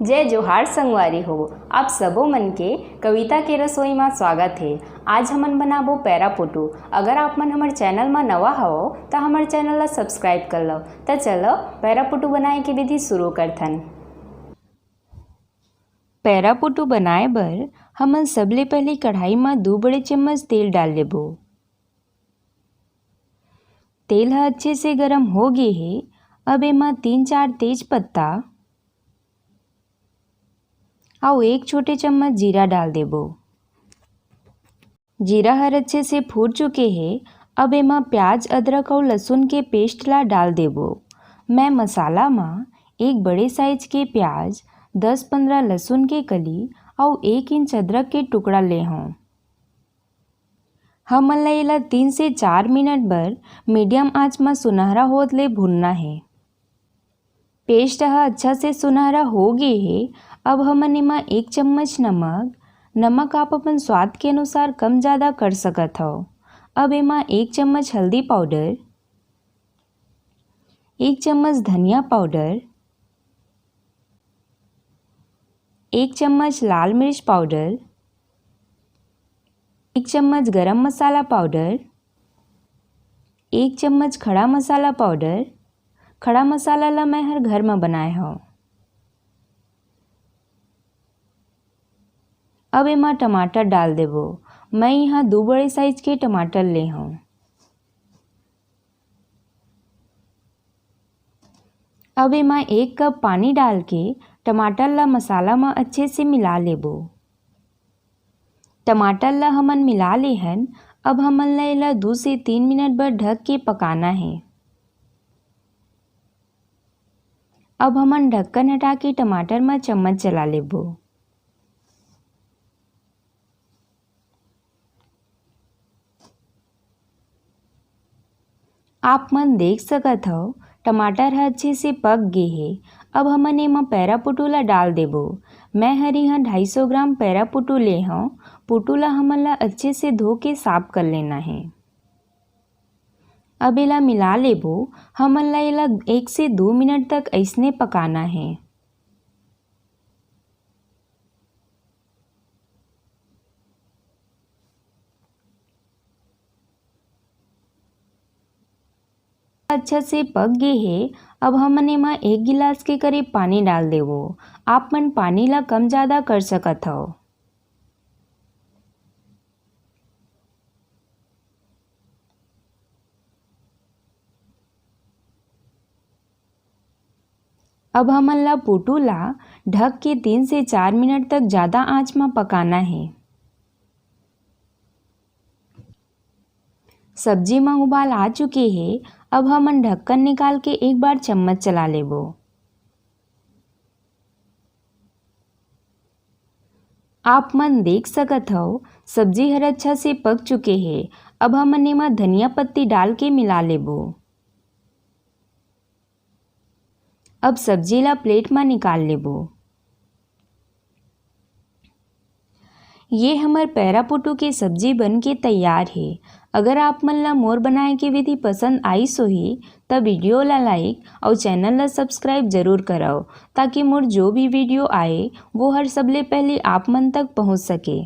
जय जोहार संगवारी हो। आप सबो मन के कविता के रसोई में स्वागत है। आज हमन बनाबो पैरापुटू। अगर आप मन हमारे चैनल में नवा हो तो हमारे चैनल ला सब्सक्राइब कर लो। तो चलो पैरापुटू बनाए के विधि शुरू करथन। पैरापुटू बनाए बर हमन सबले पहले कढ़ाई में 2 बड़े चम्मच तेल डाल लेबो। तेल ह अच्छे से गर्म हो गए है। अब एमा 3-4 तेज पत्ता और 1 छोटे चम्मच जीरा डाल देबो। जीरा हर अच्छे से फूट चुके हैं। अब एमा प्याज, अदरक और लहसुन के पेस्ट ला डाल देबो। मैं मसाला में 1 बड़े साइज के प्याज, 10-15 लहसुन के कली और 1 इंच अदरक के टुकड़ा ले हूँ। हमन ला एला 3 से 4 मिनट बर मीडियम आंच में सुनहरा होत ले भुनना है। पेस्ट ह अच्छा से सुनहरा हो गए है। अब हमन एमा 1 चम्मच नमक आप अपन स्वाद के अनुसार कम ज़्यादा कर सकत हो। अब एमा 1 चम्मच हल्दी पाउडर, 1 चम्मच धनिया पाउडर, 1 चम्मच लाल मिर्च पाउडर, 1 चम्मच गरम मसाला पाउडर, 1 चम्मच खड़ा मसाला पाउडर। खड़ा मसाला ला मैं हर घर में बनाए हूँ। अब एमा टमाटर डाल देबो। मैं यहाँ 2 बड़े साइज के टमाटर ले हूँ। अब एमा 1 कप पानी डाल के टमाटर ला मसाला में अच्छे से मिला लेबो। टमाटर ला हमन मिला ले हन। अब हमन ला एला 2 से 3 मिनट बर ढक के पकाना है। अब हमन ढक्कन हटा के टमाटर में चम्मच चला लेबो। आप मन देख सकत हो टमाटर ह अच्छे से पक गए है। अब हमन एमा पैरापुटू ला डाल देबो। मैं हर यहाँ 250 ग्राम पैरापुटू ले हूँ। पुटू ला हमन ला अच्छे से धो के साफ कर लेना है। अब एला मिला लेबो। हमन ला एला 1 से 2 मिनट तक ऐसने पकाना है। अच्छा से पक गए है। अब हमन एमा 1 गिलास के करीब पानी डाल देबो। आप मन पानी ला कम ज़्यादा कर सकत हो। अब हमन ला पुटू ला ढक के 3 से 4 मिनट तक ज़्यादा आंच में पकाना है। सब्जी में उबाल आ चुके हैं। अब हमन ढक्कन निकाल के एक बार चम्मच चला लेबो। आप मन देख सकत हो सब्जी हर अच्छा से पक चुके हैं। अब हमन एमा धनिया पत्ती डाल के मिला लेबो। अब सब्जी ला प्लेट में निकाल लेबो। ये हमार पैरापुटू की सब्जी बन के तैयार है। अगर आप मन ला मोर बनाए के विधि पसंद आई सोही तब वीडियो ला लाइक और चैनल ला सब्सक्राइब जरूर कराओ ताकि मोर जो भी वीडियो आए वो हर सबले पहले आप मन तक पहुंच सके।